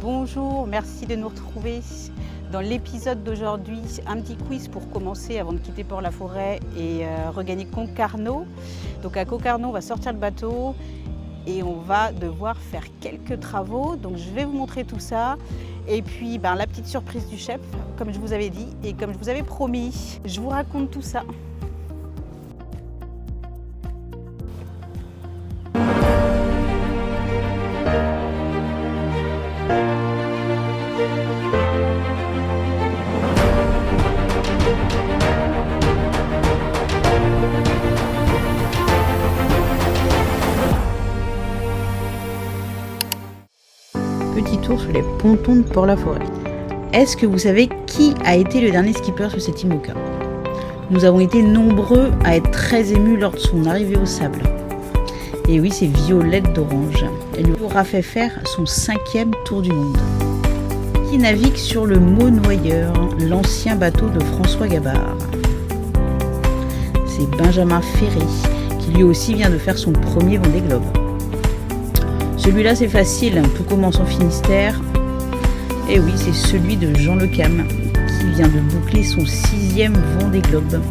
Bonjour, merci de nous retrouver dans l'épisode d'aujourd'hui. Un petit quiz pour commencer avant de quitter Port-la-Forêt et regagner Concarneau. Donc à Concarneau, on va sortir le bateau et on va devoir faire quelques travaux. Donc je vais vous montrer tout ça. Et puis la petite surprise du chef, comme je vous avais dit et comme je vous avais promis. Je vous raconte tout ça. Petit tour sur les pontons de Port-la-Forêt. Est-ce que vous savez qui a été le dernier skipper sur cette IMOCA? Nous avons été nombreux à être très émus lors de son arrivée au sable. Et oui, c'est Violette d'Orange. Elle lui aura fait faire son 5e tour du monde. Qui navigue sur le Monoyeur, l'ancien bateau de François Gabard? C'est Benjamin Ferry, qui lui aussi vient de faire son premier Vendée Globe. Celui-là c'est facile, tout commence en Finistère. Et oui, c'est celui de Jean Le Cam, qui vient de boucler son 6e Vendée Globe.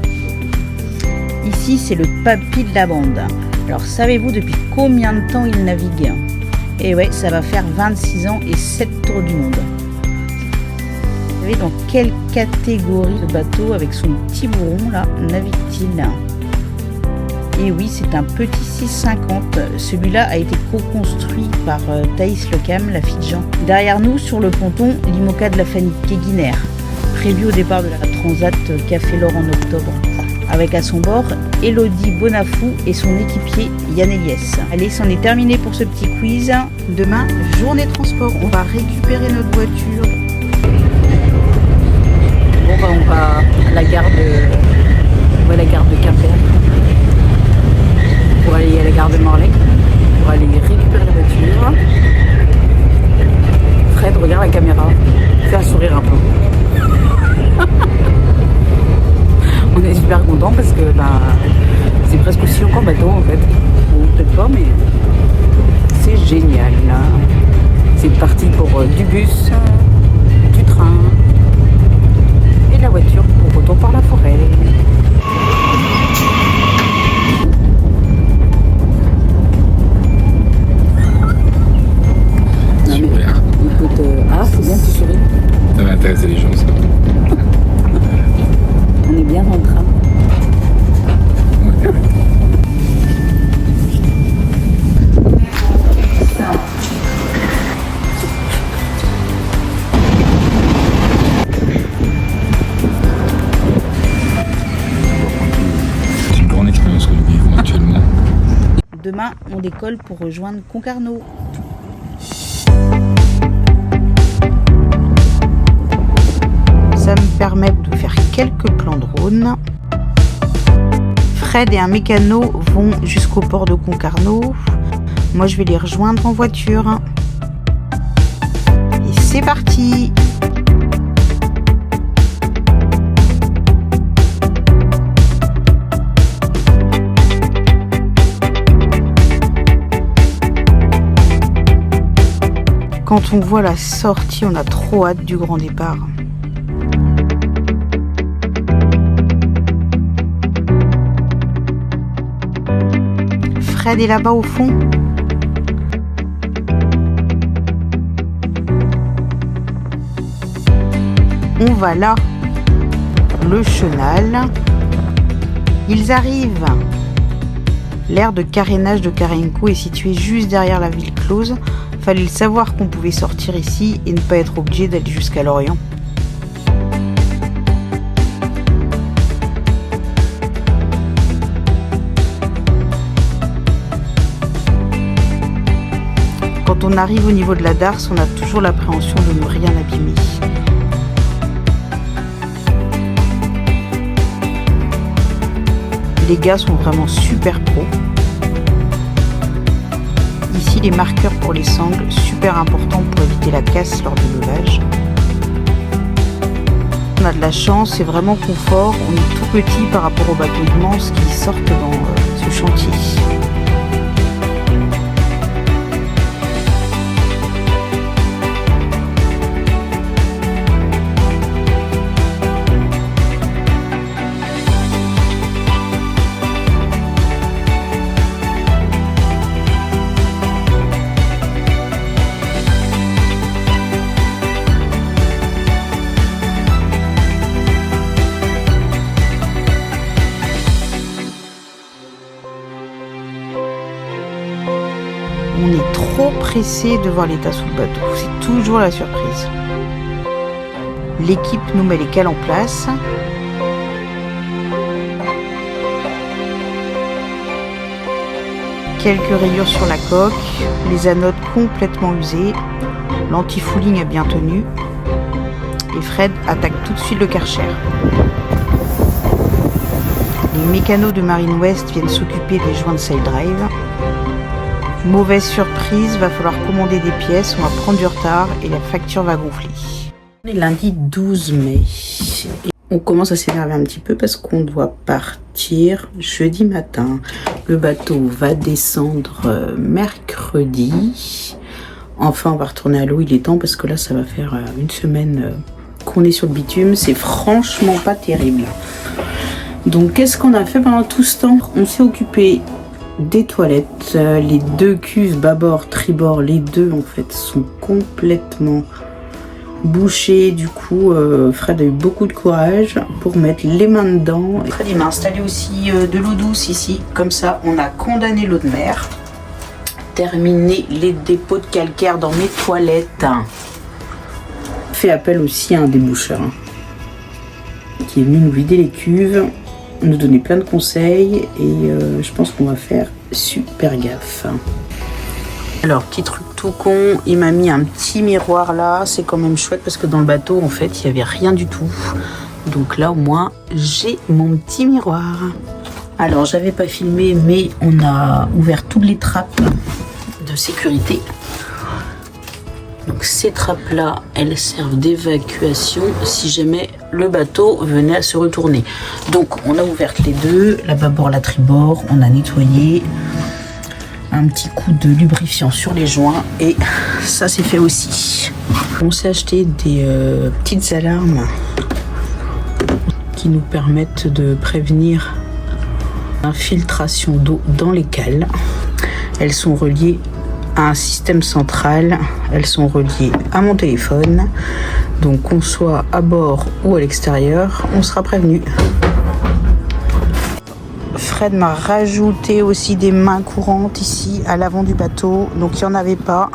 Ici c'est le papy de la bande. Alors savez-vous depuis combien de temps il navigue? Et ouais, ça va faire 26 ans et 7 tours du monde. Vous savez dans quelle catégorie de bateau avec son petit bourron là navigue-t-il? Et oui, c'est un petit 650. Celui-là a été co-construit par Thaïs Le Cam, la fille de Jean. Derrière nous, sur le ponton, l'IMOCA de la famille Keguiner, prévu au départ de la Transat Café L'Or en octobre, avec à son bord Elodie Bonafou et son équipier Yann Eliès. Allez, c'en est terminé pour ce petit quiz. Demain, journée de transport, on va récupérer notre voiture. Bon, on va à la gare de Quimper. Pour aller à la gare de Morlaix, pour aller récupérer la voiture. Fred, regarde la caméra, fais un sourire un peu. On est super contents parce que c'est presque aussi long qu'en bateau en fait. Bon, peut-être pas, mais c'est génial. C'est parti pour du bus, du train et de la voiture pour retour par la forêt. C'est bien que tu souris. Ça va intéresser les gens, ça. On est bien dans le train. Ouais. C'est une grande expérience que nous vivons actuellement. Demain, on décolle pour rejoindre Concarneau. Ça me permet de faire quelques plans de drone. Fred et un mécano vont jusqu'au port de Concarneau. Moi, je vais les rejoindre en voiture. Et c'est parti! Quand on voit la sortie, on a trop hâte du grand départ. Fred est là-bas au fond. On va là, le chenal. Ils arrivent. L'aire de carénage de Carenco est située juste derrière la ville close. Fallait le savoir qu'on pouvait sortir ici et ne pas être obligé d'aller jusqu'à Lorient. Quand on arrive au niveau de la darse, on a toujours l'appréhension de ne rien abîmer. Les gars sont vraiment super pros. Ici, les marqueurs pour les sangles, super important pour éviter la casse lors du levage. On a de la chance, c'est vraiment confort. On est tout petit par rapport aux bateaux immenses qui sortent dans ce chantier. toujours pressés de voir l'état sous le bateau. C'est toujours la surprise. L'équipe nous met les cales en place. Quelques rayures sur la coque, les anodes complètement usées, l'anti-fouling a bien tenu et Fred attaque tout de suite le Karcher. Les mécanos de Marine West viennent s'occuper des joints de sail drive. Mauvaise surprise, va falloir commander des pièces, on va prendre du retard et la facture va gonfler. On est lundi 12 mai. On commence à s'énerver un petit peu parce qu'on doit partir jeudi matin. Le bateau va descendre mercredi. Enfin, on va retourner à l'eau, il est temps parce que là, ça va faire une semaine qu'on est sur le bitume. C'est franchement pas terrible. Donc, qu'est-ce qu'on a fait pendant tout ce temps? On s'est occupé des toilettes. Les deux cuves bâbord, tribord, les deux en fait sont complètement bouché, du coup Fred a eu beaucoup de courage pour mettre les mains dedans. Fred il m'a installé aussi de l'eau douce ici, comme ça on a condamné l'eau de mer, terminé les dépôts de calcaire dans mes toilettes, fait appel aussi à un déboucheur qui est venu nous vider les cuves, nous donner plein de conseils et je pense qu'on va faire super gaffe. Alors, petit truc tout con, il m'a mis un petit miroir là, c'est quand même chouette parce que dans le bateau, en fait, il n'y avait rien du tout. Donc là, au moins, j'ai mon petit miroir. Alors, j'avais pas filmé, mais on a ouvert toutes les trappes de sécurité. Donc, ces trappes-là, elles servent d'évacuation si jamais le bateau venait à se retourner. Donc, on a ouvert les deux, la bâbord, la tribord, on a nettoyé. Un petit coup de lubrifiant sur les joints et ça c'est fait aussi. On s'est acheté des petites alarmes qui nous permettent de prévenir l'infiltration d'eau dans les cales. Elles sont reliées à un système central, elles sont reliées à mon téléphone, donc qu'on soit à bord ou à l'extérieur, on sera prévenu. Fred m'a rajouté aussi des mains courantes ici à l'avant du bateau, donc il n'y en avait pas.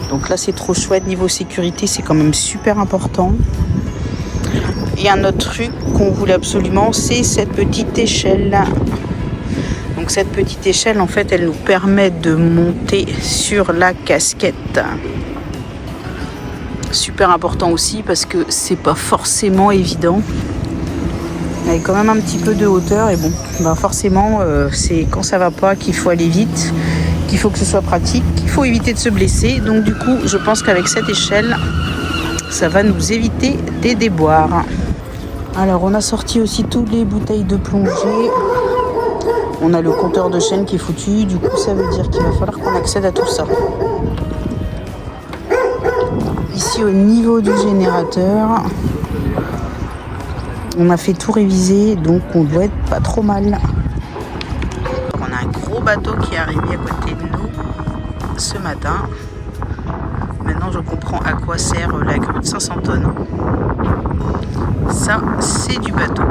Donc là c'est trop chouette, niveau sécurité c'est quand même super important. Et un autre truc qu'on voulait absolument, c'est cette petite échelle. Donc cette petite échelle en fait elle nous permet de monter sur la casquette. Super important aussi parce que c'est pas forcément évident. Il y a quand même un petit peu de hauteur et bon, bah forcément c'est quand ça va pas qu'il faut aller vite, qu'il faut que ce soit pratique, qu'il faut éviter de se blesser. Donc du coup, je pense qu'avec cette échelle, ça va nous éviter des déboires. Alors on a sorti aussi toutes les bouteilles de plongée. On a le compteur de chaîne qui est foutu, du coup ça veut dire qu'il va falloir qu'on accède à tout ça. Ici au niveau du générateur, on a fait tout réviser, donc on doit être pas trop mal. On a un gros bateau qui est arrivé à côté de nous ce matin. Maintenant je comprends à quoi sert la grue de 500 tonnes. Ça c'est du bateau.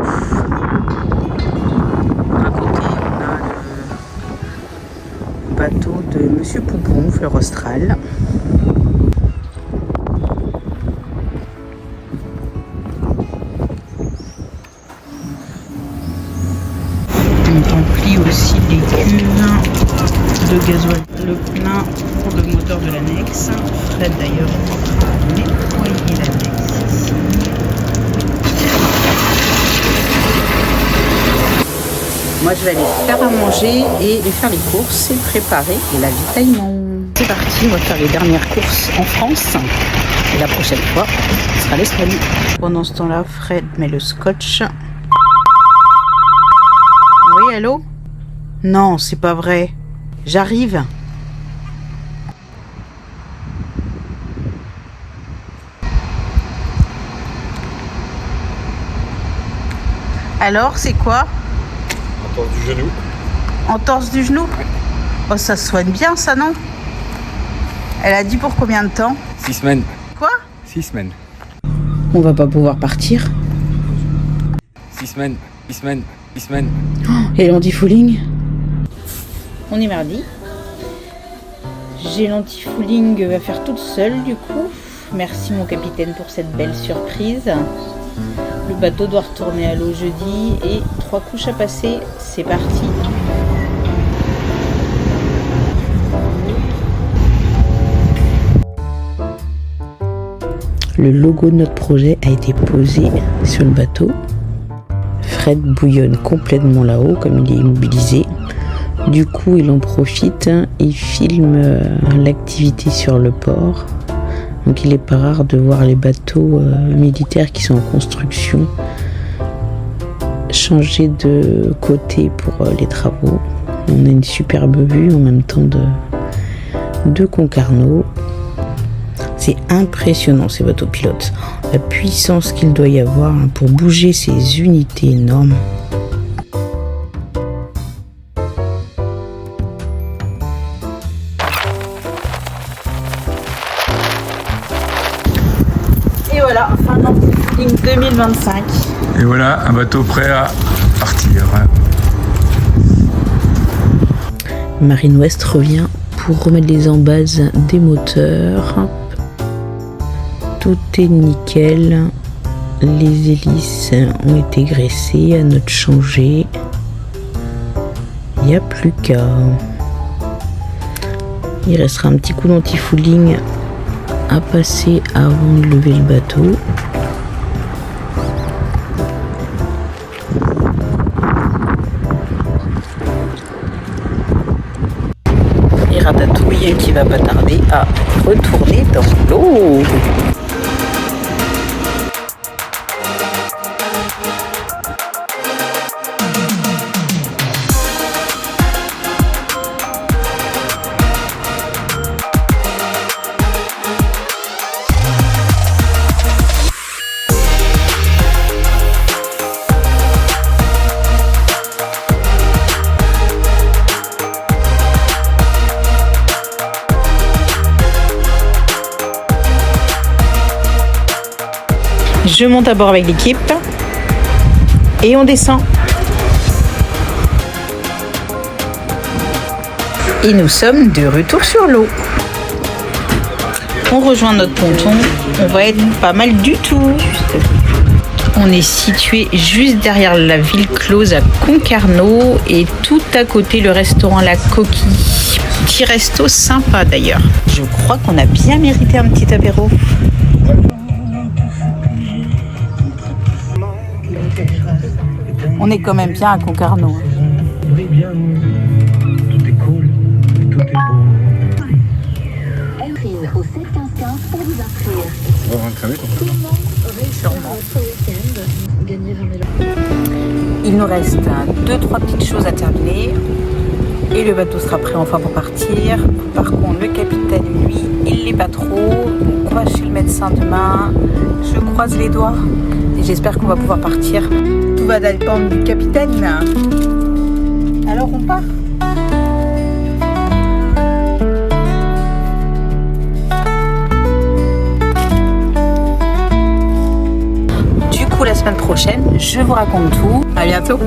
À côté on a le bateau de Monsieur Poupon, Fleur Austral. On remplit aussi les cuves de gasoil. Le plein pour le moteur de l'annexe. Fred d'ailleurs a nettoyé l'annexe ici. Moi je vais aller faire à manger et faire les courses et préparer l'avitaillement. C'est parti, on va faire les dernières courses en France. Et la prochaine fois, ce sera l'Espagne. Pendant ce temps-là, Fred met le scotch. Oui, allô? Non, c'est pas vrai. J'arrive. Alors, c'est quoi? Entorse du genou. Entorse du genou? Ouais. Oh, ça se soigne bien, ça, non? Elle a dit pour combien de temps? 6 semaines. Quoi? 6 semaines. On va pas pouvoir partir. 6 semaines. 6 semaines. 6 semaines. Et l'anti-fouling? On est mardi. J'ai l'anti-fouling à faire toute seule du coup. Merci mon capitaine pour cette belle surprise. Le bateau doit retourner à l'eau jeudi et 3 couches à passer, c'est parti. Le logo de notre projet a été posé sur le bateau. Fred bouillonne complètement là-haut comme il est immobilisé. Du coup, il en profite, il filme l'activité sur le port. Donc il n'est pas rare de voir les bateaux militaires qui sont en construction changer de côté pour les travaux. On a une superbe vue en même temps de Concarneau. C'est impressionnant ces bateaux pilotes, la puissance qu'il doit y avoir pour bouger ces unités énormes. Et voilà, fin de l'anti-fouling 2025. Et voilà, un bateau prêt à partir. Marine Ouest revient pour remettre les embases des moteurs. Tout est nickel. Les hélices ont été graissées, à note changée. Il n'y a plus qu'à. Il restera un petit coup d'anti-fouling à passer avant de lever le bateau. Et Ratatouille qui va pas tarder à retourner dans l'eau. Je monte à bord avec l'équipe et on descend. Et nous sommes de retour sur l'eau. On rejoint notre ponton, on va être pas mal du tout. On est situé juste derrière la ville close à Concarneau et tout à côté le restaurant La Coquille. Petit resto sympa d'ailleurs. Je crois qu'on a bien mérité un petit apéro. On est quand même bien à Concarneau. Oui, bien. Tout est cool, tout est beau. Entrin au 715 pour vous inscrire. On va avoir cramé ton frère. Sûrement. Gagner 20 000 €. Il nous reste 2-3 petites choses à terminer. Et le bateau sera prêt enfin pour partir. Par contre, le capitaine, lui, il l'est pas trop. Donc on va chez le médecin demain. Je croise les doigts. Et j'espère qu'on va pouvoir partir. Tout va dépendre du capitaine. Alors on part. Du coup, la semaine prochaine, je vous raconte tout. À bientôt.